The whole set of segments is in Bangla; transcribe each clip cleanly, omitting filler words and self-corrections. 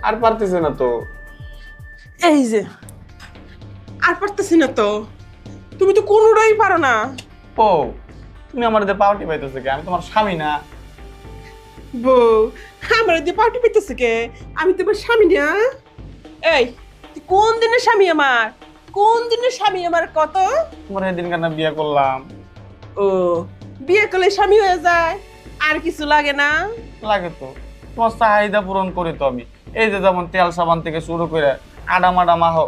আর পারতেছে না তো। এই যে আর পারতেছি না তো, তুমি তো কোনোটাই পারো না। ও তুমি আমার দিয়ে পাউটি পাইতেছে কে? আমি তোমার স্বামী না। বউ আমার দিয়ে পার্টি পেতেছে কে? আমি তোমার স্বামী না। এই তুই কোন দিনের স্বামী আমার? কোন দিনের স্বামী আমার কত? তোমার এদিন কেন বিয়ে করলাম? ও বিয়ে করলে স্বামী হয়ে যায়, আর কিছু লাগে না? লাগে তো, তোমার চাহিদা পূরণ করি তো আমি। এই যে যেমন তেল সাবান থেকে শুরু করে আডা মাডা মাখো,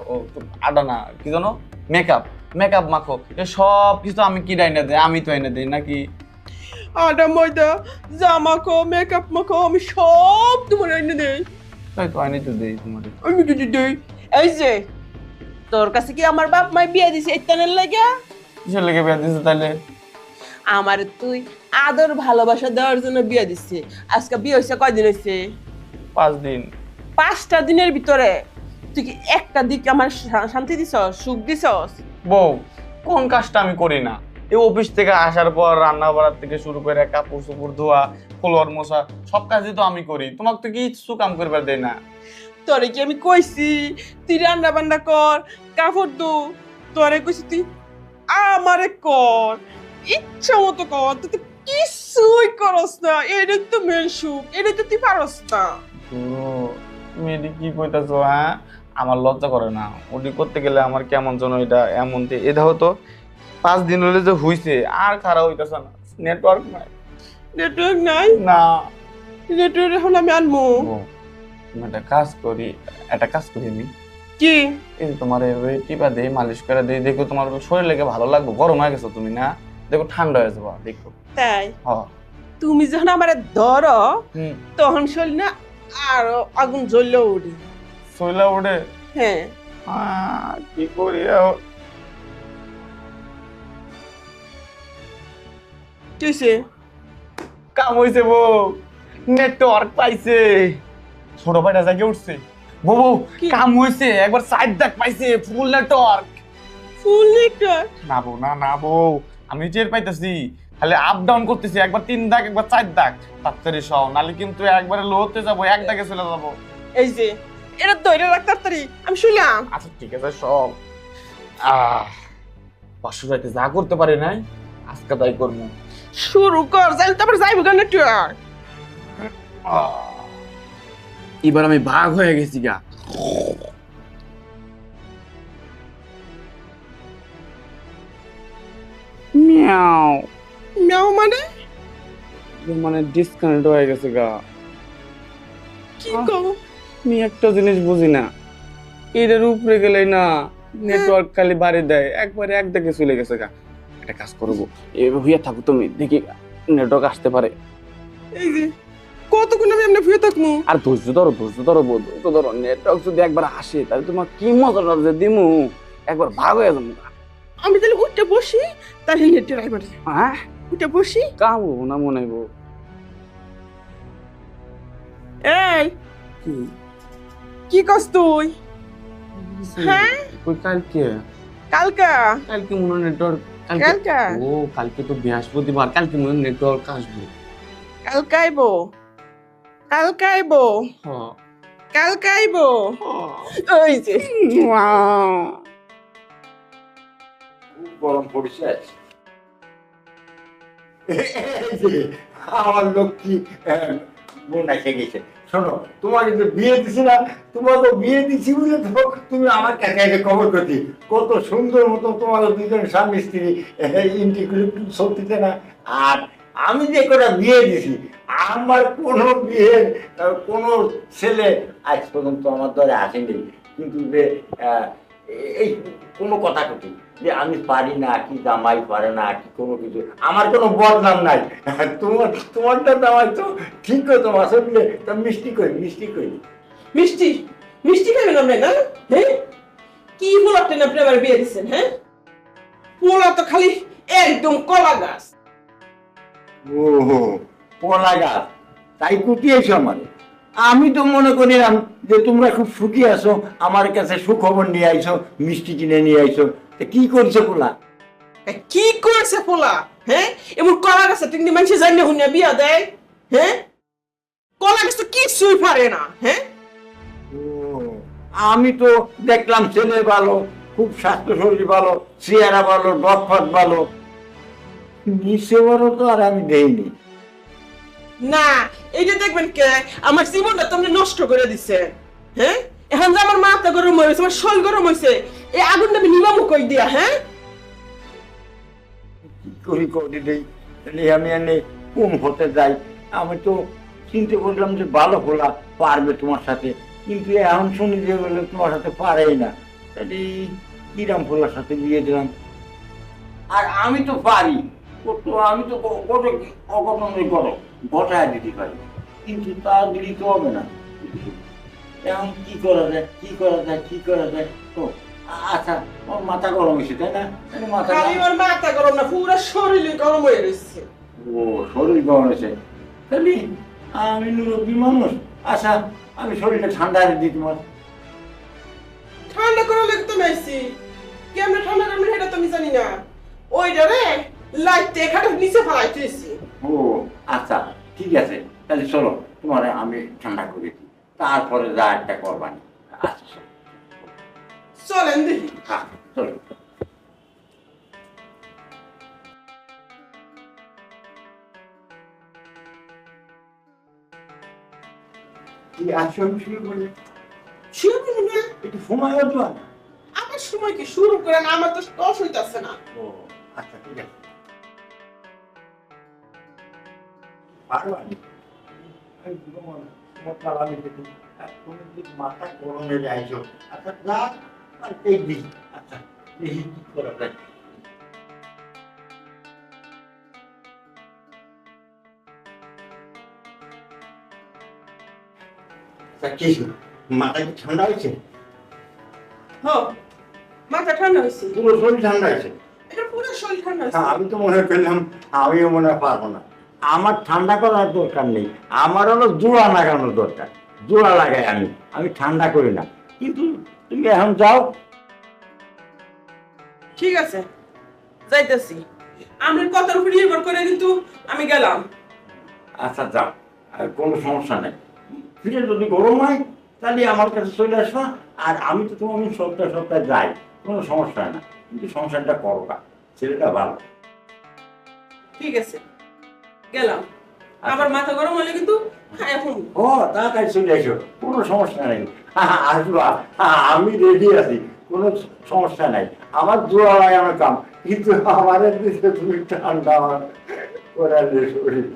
আডা না কি জানো, মেকআপ মেকআপ মাখো, এ সব কিছু আমি কি এনে দেয়? আমি তো এনে দেই নাকি? আটা ময়দা জামা মাখো, মেকআপ মাখো, আমি সব তোমার এনে দেই। তাই তো আনি তো দেই তোমার। আমি যদি দেই। এই যে তোর কাছে কি আমার বাপ মাই বিয়ে দিছে ইত্যানের লাগে? কিসের লেগে বিয়ে দিছে তাইলে? আমার তুই আদর ভালোবাসা দেওয়ার জন্য বিয়ে দিচ্ছে। আজকে বিয়ে হয়েছে কয়দিন হয়েছে? 5 দিন। 5টা দিনের ভিতরে তুই কি একটা দিক আমার শান্তি দিছস, সুখ দিছস? বউ কোন কাজটা আমি করি না? এই অফিস থেকে আসার পর রান্না বাড়ার থেকে শুরু করে কাপড় চোপড় ধোয়া, ফ্লোর মোছা, সব কাজই তো আমি করি। তোমাকে তো কিছু কাম করবার দেয় না। তোরে কি আমি কইছি তুই রান্না বান্না কর, কাপড় ধো? তোরে কইছি তুই আমারে কর, ইচ্ছা মতো কর। তুই তো কিছুই করস না। এটাই তো মেন সুখ, এটাই তো তুই পারস না। তুমি এটি কি কইতাছো? হ্যাঁ, আমার লজ্জা করে না। ওটি করতে গেলে আমার কেমন যেন এটা এমন এটা হতো। 5 দিন হলে যে হইছে আর খারাপ হইতাছে না। নেটওয়ার্ক নাই। নেটওয়ার্ক নাই? না নেটওয়ার্ক এখন আমি আনবো। তুমি একটা কাজ করি আমি। কি? এই যে তোমার টিপা দেই, মালিশ করে দেই, দেখো তোমার শরীর লেগে ভালো লাগবে। গরম হয়ে গেছো তুমি না, দেখো ঠান্ডা হয়ে যাবো দেখো। তাই হ্যাঁ। তুমি যখন আমারে ধরো হুম। তখন শরীর না আরো আগুন জ্বললেও উঠে। শৈলা ওঠে। হ্যাঁ। কি করি কি হয়েছে? কাম হইছে বউ, নেটওয়ার্ক পাইছে। ছোট ভাইটা জাগে উঠছে। বউ কি? কাম হইছে, একবার সাইড দাগ পাইছে, ফুল নেটওয়ার্ক। ফুল নেটওয়ার্ক? না বউ, না বউ, আমি টের পাইতেছি। খালি আপ ডাউন করতেছি, একবার 3 দাগ একবার 4 দাগ। তাড়াতাড়ি সও, নালে কিন্তু একবারে লোতে যাবো, এক দাগে চলে যাবো। এই যে এটা ধরে রাখ তাড়াতাড়ি, আমি শুনলাম। আচ্ছা ঠিক আছে সব। পাঁচশো যাইতে যা করতে পারি নাই, আজকে তাই করবো। শুরু কর, যাই তারপর যাইব কেন নেটওয়ার্ক। এবার আমি ভাগ হয়ে গেছি গা। মিয়াও মেও মানে? মানে ডিসকানেক্ট হয়ে গেছে গা। কি কও? আমি একটা জিনিস বুঝি না, এটার উপরে গেলেই না নেটওয়ার্ক খালি বাড়ি দেয়, একবারে এক দিকে চলে গেছে গা। একটা কাজ করবো, এভাবে হইয়া থাকো তুমি, দেখি নেটওয়ার্ক আসতে পারে। এই যে কতক্ষণ আমি এমনি শুয়ে থাকবো? আর ধৈর্য ধরো ধৈর্য ধরো। নেটওয়ার্ক যদি একবার আসে তাহলে তোমার কি মজাটা যে দিমু, একবার ভাগ হয়ে যাবো। আমি তাহলে উঠে বসি, তাহলে নেটওয়ার্ক আইবার। হ্যাঁ, উঠে বসি। কাম হবো না মনে হইব। এই কি করছ তুই? হ্যাঁ ওই কালকে কালকা? কালকে মনে হয় নেটওয়ার্ক। কালকা? ও কালকে তো বৃহস্পতিবার, কালকে মনে হয় নেটওয়ার্ক আসবো। কালকা আইবো? কালকা আইবো? হ্যাঁ। কালকা আইবো? ওই যে গরম পড়েছে। আমার লক্ষ্মী বোন এসে গেছে। শোনো, তোমাকে তো বিয়ে দিছি না, তোমাকে বিয়ে দিছি বলে তো তুমি আমার কাছে এসে খবর করছি। কত সুন্দর মতো তোমার দুজন স্বামী স্ত্রী ইন্টিগ্রেট সত্যিতে না। আর আমি যে করে বিয়ে দিছি, আমার কোনো বিয়ের কোনো ছেলে আজ পর্যন্ত আমার দ্বারে আসেনি। কিন্তু যে এই কোনো কথা কটি যে আমি পারি না, কি জামাই পারে না, কি কোনো কিছু, আমার কোনো বদনাম নাই। তোমারটা জামাই তো ঠিক করে, তোমার আসলে মিষ্টি করি। মিষ্টি মিষ্টি খাবেন আপনি না? হ্যাঁ কি বলতেন আপনি আমার বিয়ে দিচ্ছেন? হ্যাঁ পোলা তো খালি একদম কলা গাছ। ও কলা গাছ, তাই কুটিয়েছো আমার। আমি তো মনে করিলাম যে তোমরা খুব সুখী আছো, আমার কাছে সুখবর নিয়ে আইছো, মিষ্টি কিনে নিয়ে আইছো। কি করছো পোলা? কি করছে পোলা? হ্যাঁ এমন কলা গাছ তিনি মানুষ জানিয়ে হুনিয়া বিয়া দেয়? হ্যাঁ কলা গাছ তো কিছুই পারে না। হ্যাঁ ও আমি তো দেখলাম ছেলে ভালো, খুব স্বাস্থ্য শরীর ভালো, চেহারা ভালো, ডকফট ভালো, নিচে বড় তো আর আমি দেইনি। না এইটা দেখবেন কে আমার জীবনটা তো আপনি নষ্ট করে দিছে। হ্যাঁ এখন যে আমার মাথা গরম হয়েছে, আমার শরীর গরম হয়েছে, এই আগুনটা আমি নিবামু কই দিয়া। হ্যাঁ কি করি করি দেই, তাহলে আমি এনে কম হতে যাই। আমি তো চিন্তা করলাম যে ভালো খোলা পারবে তোমার সাথে, কিন্তু এখন শুনি যে বলে তোমার সাথে পারেই না, তাহলে কিরাম খোলার সাথে বিয়ে দিলাম। আর আমি তো পারি, আমি তো কত অঘটনের করো ঘটায় দিতে পারি, কিন্তু তা দিলি তো হবে না। এখন কি করা যায়, কি করা যায়, কি করা যায়? তো আচ্ছা, ওর মাথা গরম হয়েছে তাই না? তাহলে মাথা খালি আমার মাথা গরম না, পুরো শরীর গরম হয়ে রয়েছে। ও শরীর গরম হয়েছে, তাহলে আমি মুরব্বী মানুষ। আচ্ছা, আমি শরীরটা ঠান্ডা দিই তোমার। ঠান্ডা করে লাগতে মেসি কেমনে ঠান্ডা করবেন সেটা তো আমি জানি না। ওইটা রে লাইটে খাটা নিচে ফেলাইতেছি। ও আচ্ছা, ঠিক আছে, তাহলে চলো তোমার আমি ঠান্ডা করে দিই, তারপরে যা একটা করবানি। আচ্ছা চলো। চলেন দেখি। হ্যাঁ চলো। কি আসো শুরু করলে? শুরু করুন না, একটু সময় হতো না। আমার সময় কি শুরু করেন, আমার তো দশ হইতাছে না। ও আচ্ছা, ঠিক আছে, পারো আমি তুমি যদি মাথা গরমে যাইছো, আচ্ছা যা আর এই দিই। আচ্ছা দেখি কি করা যায়। আচ্ছা, কি মাথা কি ঠান্ডা হয়েছে? হ মাথা ঠান্ডা হয়েছে, পুরো শরীর ঠান্ডা হয়েছে? এটা পুরো শরীর ঠান্ডা হ্যাঁ, হয়েছে। আমি তো মনে করলাম আমিও মনে হয় পারবো না। আমার ঠান্ডা করার দরকার নেই, আমার হলো জোড়া লাগানোর দরকার। জোড়া লাগাই আমি ঠান্ডা করি না। কিন্তু তুমি এখন যাও। ঠিক আছে যাইতেছি, আমার কথার উপর নির্ভর করে কিন্তু আমি গেলাম। আচ্ছা যাও, আর কোনো সমস্যা নেই। ফিরে যদি গরম হয় তাহলে আমার কাছে চলে আসবা। আর আমি তো তোমার সপ্তাহে সপ্তাহে যাই, কোনো সমস্যা হয় না। কিন্তু সংসারটা করো না, ছেলেটা ভালো। ঠিক আছে গেলাম, আবার মাথা গরম হলে কিন্তু এখন ও তাড়াতাড়ি চলে এসো, কোনো সমস্যা নেই। আসবা, আমি রেডি আছি, কোনো সমস্যা নাই। আমার জোয়া হয় আমার কাম, কিন্তু আমার দিকে তুমি ঠান্ডা আমার করার শরীর।